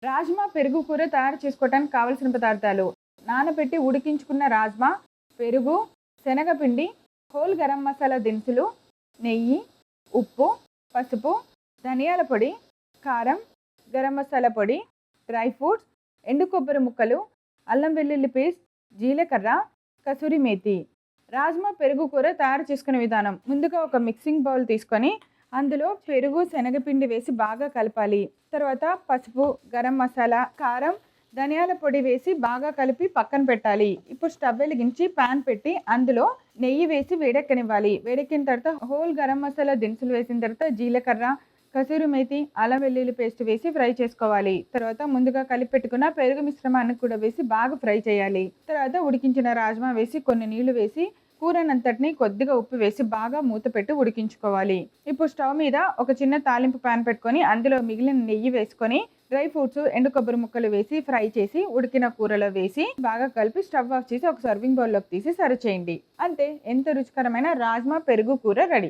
రాజ్మా పెరుగు కూర తయారు చేసుకోవడానికి కావలసిన పదార్థాలు: నానబెట్టి ఉడికించుకున్న రాజ్మా, పెరుగు, శనగపిండి, హోల్ గరం మసాలా దినుసులు, నెయ్యి, ఉప్పు, పసుపు, ధనియాల పొడి, కారం, గరం మసాలా పొడి, డ్రై ఫ్రూట్స్, ఎండు కొబ్బరి ముక్కలు, అల్లం వెల్లుల్లి పేస్ట్, జీలకర్ర, కసూరి మేతి. రాజ్మా పెరుగు కూర తయారు చేసుకునే విధానం: ముందుగా ఒక మిక్సింగ్ బౌల్ తీసుకొని అందులో పెరుగు, శనగపిండి వేసి బాగా కలపాలి. తర్వాత పసుపు, గరం మసాలా, కారం, ధనియాల పొడి వేసి బాగా కలిపి పక్కన పెట్టాలి. ఇప్పుడు స్టవ్ వెలిగించి పాన్ పెట్టి అందులో నెయ్యి వేసి వేడెక్కనివ్వాలి. వేడెక్కిన తర్వాత హోల్ గరం మసాలా దినుసులు వేసిన తర్వాత జీలకర్ర, కసూరి మేతి, అల్లం వెల్లుల్లి పేస్ట్ వేసి ఫ్రై చేసుకోవాలి. తర్వాత ముందుగా కలిపి పెట్టుకున్న పెరుగు మిశ్రమాన్ని కూడా వేసి బాగా ఫ్రై చేయాలి. తర్వాత ఉడికించిన రాజ్మా వేసి కొన్ని నీళ్లు వేసి కూరనంతటిని కొద్దిగా ఉప్పు వేసి బాగా మూత పెట్టి ఉడికించుకోవాలి. ఇప్పుడు స్టవ్ మీద ఒక చిన్న తాలింపు పాన్ పెట్టుకొని అందులో మిగిలిన నెయ్యి వేసుకొని డ్రై ఫ్రూట్స్, ఎండు కొబ్బరి ముక్కలు వేసి ఫ్రై చేసి ఉడికిన కూరలో వేసి బాగా కలిపి స్టవ్ ఆఫ్ చేసి ఒక సర్వింగ్ బౌల్లోకి తీసి సర్వ్ చేయండి. అంతే, ఎంతో రుచికరమైన రాజ్మా పెరుగు కూర రెడీ.